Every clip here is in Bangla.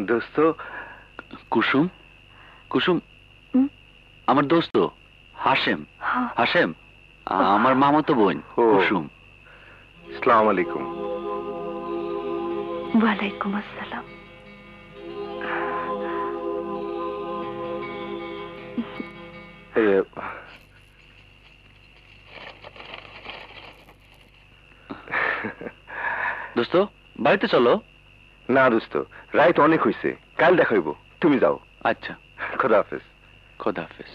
দোস্ত কুসুম, কুসুম আমার দোস্ত হাশেম। হাশেম আমার মামাতো বোন কুসুম। আসসালামু আলাইকুম। ওয়ালাইকুম আসসালাম। দোস্ত বাড়িতে চলো। না দোস্ত, রাত অনেক হয়েছে, কাল দেখাইব, তুমি যাও। আচ্ছা, খোদা হাফেজ। খোদা হাফেজ।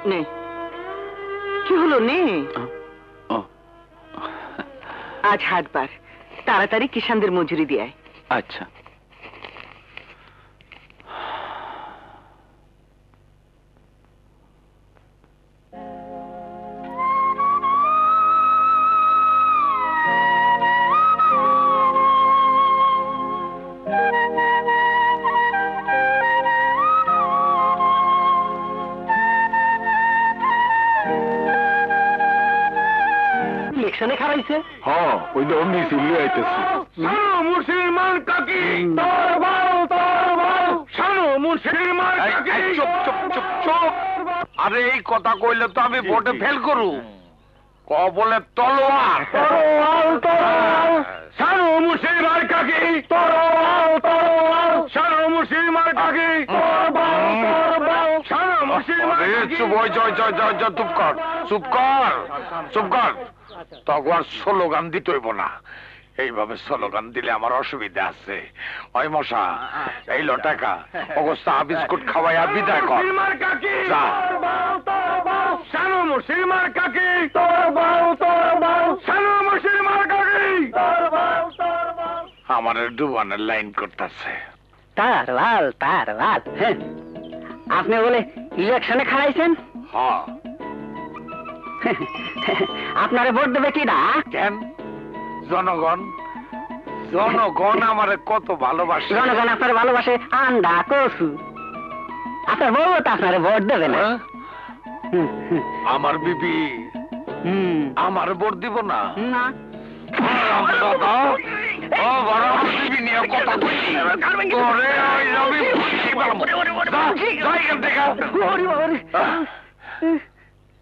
নে, কি হলো নে? আজ হাটবার, তাড়াতাড়ি কিষানদের মজুরি দিয়ে আয়। আচ্ছা। ইলেকশনে খারাইছে। হ্যাঁ, ওই তো অমনি চিল্লি আইতেছে। মুসলমান কাকি তোর বাল তোর বাল, শানু মুসলমান কাকি। চুপ চুপ চুপ চুপ। আরে এই কথা কইলে তো আমি ভোটে ফেল করু। ক বলে তলোয়ার। তরোয়াল তরোয়াল, শানু মুসলমান কাকি তোর বাল তোর বাল, শানু মুসলমান কাকি তোর বাল তোর বাল, শানু মুসলমান কাকি। চুপ হই, জয় জয় জয় জয়, চুপ কর চুপ কর চুপ কর। তখন স্লোগান দিতে হইব না, এইভাবে স্লোগান দিলে আমার অসুবিধা আছে। ওই মশা এই লো টাকা, অবস্থা বিস্কুট খাওয়াইয়া বিদায় কর। যা। শানু মুসলমান কাকি তোর বাল তোর বাল, শানু মুসলমান কাকি তোর বাল তোর বাল। আমার ডুবানের লাইন করতেছে। তার বাল তার বাল। আপনি বলে ইলেকশনে খারাইছেন? হ্যাঁ। আপনারে ভোট দেবে কি না? কেন? জনগণ, জনগণ আমারে কত ভালোবাসে। জনগণ আপনার ভালোবাসে আন্ডা কসু। আপনার বউ তো আপনারে ভোট দেবে না। আমার বিবি আমার ভোট দিব না? না।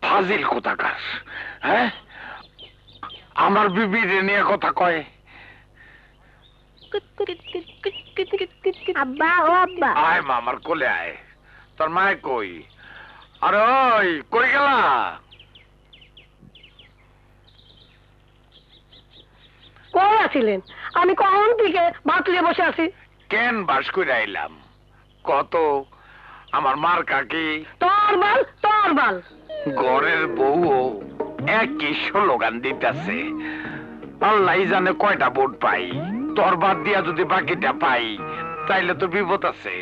ফাজিল কোথাকার। হ্যাঁ, আমার বিবির নিয়ে কথা কয়। আব্বা ও আব্বা, আয় মামার কোলে আয়। তোর মায় কই? আরে ওই কই গেলা? কই আছিলেন? আমি কখন থেকে ভাত লিয়ে বসে আছি। কেন বাস করে আইলাম কত? আমার মার কাকি তোর বাল তোর বাল। ঘরের বউ একই স্লোগান দিতেছে। আল্লাহ জানে কয়টা ভোট পাই। তোর বাদ দিয়া যদি বাকিটা পাই তাইলে তো বিপদ আছে।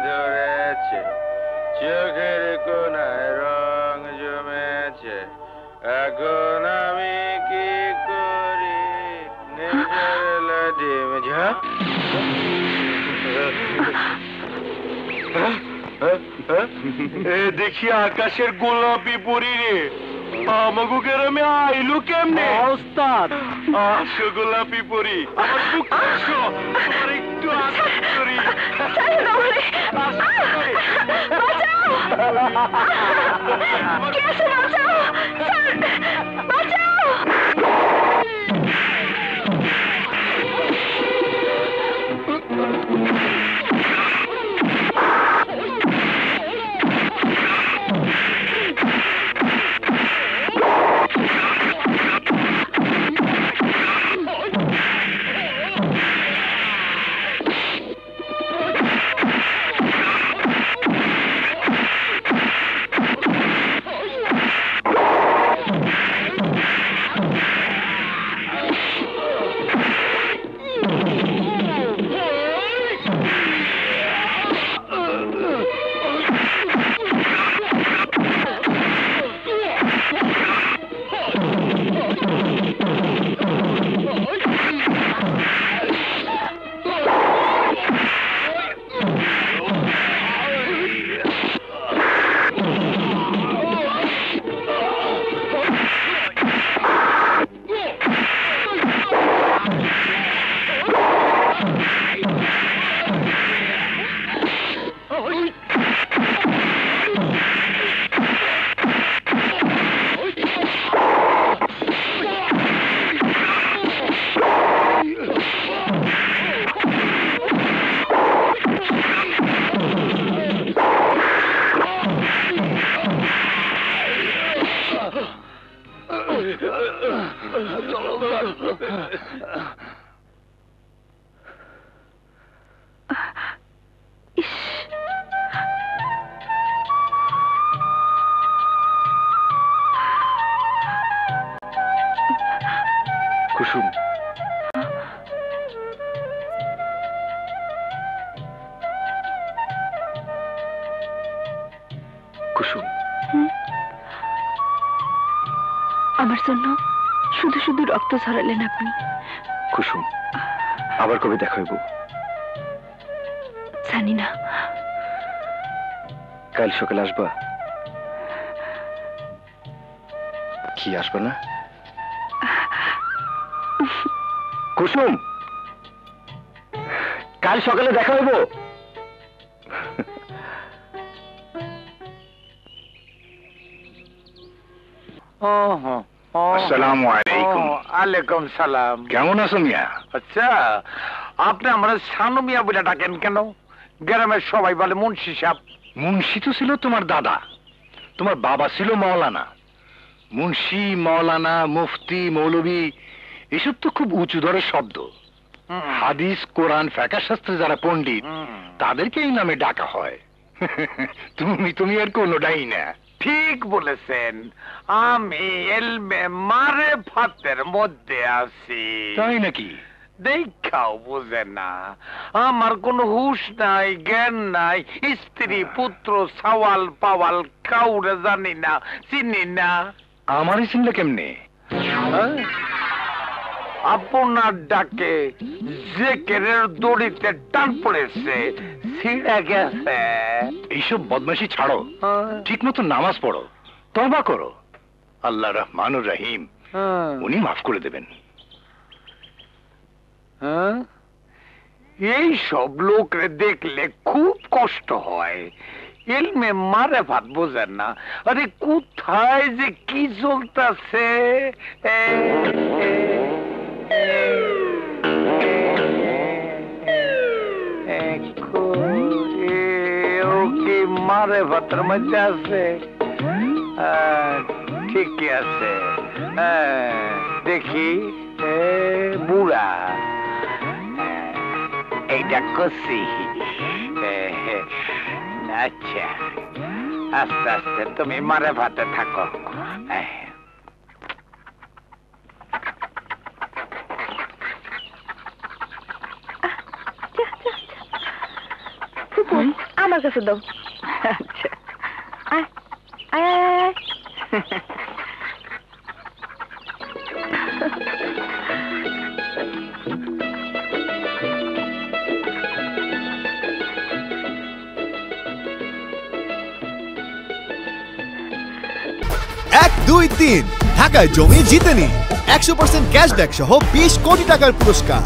ধরেছে, চোখের কোনায় রং জমেছে, এখন আমি কি করি? নিজের লাডিম ঝাঁপ। দেখি আকাশের গোলাপি পরি রে, আমাগো গ্রামে আইলো কেমনে? ওস্তাদ আসো গোলাপি পরি, আমার বুক আসো, আমার একটু আদর করি। কুসুম, কুসুম, আমার জন্য শুধু শুধু রক্ত ঝরালেন আপনি। কুসুম, আবার কবে দেখা হইব? জানি না। কাল সকালে আসবা? কি আসবা না? কুসুম, কাল সকালে দেখা হইব। আসসালামু আলাইকুম। আলাইকুম সালাম। কেমন আছো মিয়া? আচ্ছা, আপনি আমরা শানু মিয়া বলে ডাকেন কেন? গ্রামের সবাই বলে মুন্সি সাহেব। মুন্সি তো ছিল তোমার দাদা, তোমার বাবা ছিল মৌলানা। মুন্সি, মৌলানা, মুফতি, মৌলভী এসব তো খুব উঁচু দরের শব্দ। হাদিস, কোরআন, ফিকহ শাস্ত্রে যারা পণ্ডিত তাদেরকে এই নামে ডাকা হয়। তুমি আর কোনোটাই না। ঠিক বলেছেন, আমি এলমে মারে ফাতের মধ্যে আছি। তাই নাকি? দেখাও বুঝে না, আমার কোনো হুশ নাই, জ্ঞান নাই, স্ত্রী পুত্র সওয়াল পাওয়াল কাউরে জানি না, চিনি না। আমারই চিনলে কেমনে? আপনার ডাকে জেকেরের দড়িতে টান পড়েছে, ছিঁড়ে গেছে। এইসব বদমাশি ছাড়ো, ঠিক মতো নামাজ পড়ো, তওবা করো। আল্লাহ রহমানুর রহিম, উনি মাফ করে দেবেন। এই সব লোকরে দেখলে খুব কষ্ট হয়। এলমে মারে ভাত বোঝেন না। আরে কোথায় যে কি চলতেছে! ও কি মারে ভাতের মধ্যে আছে? ঠিকই আছে। দেখি, বুড়া এইটা কষি। আচ্ছা, আস্তে আস্তে তুমি মারে ভাতে থাকো। আমার আমার কাছে দাও। আচ্ছা আয় আয় আয় আয়। এক দুই তিন ঢাকায় জমি জিতে নিন 100% ক্যাশব্যাক সহ 20 কোটি টাকার পুরস্কার।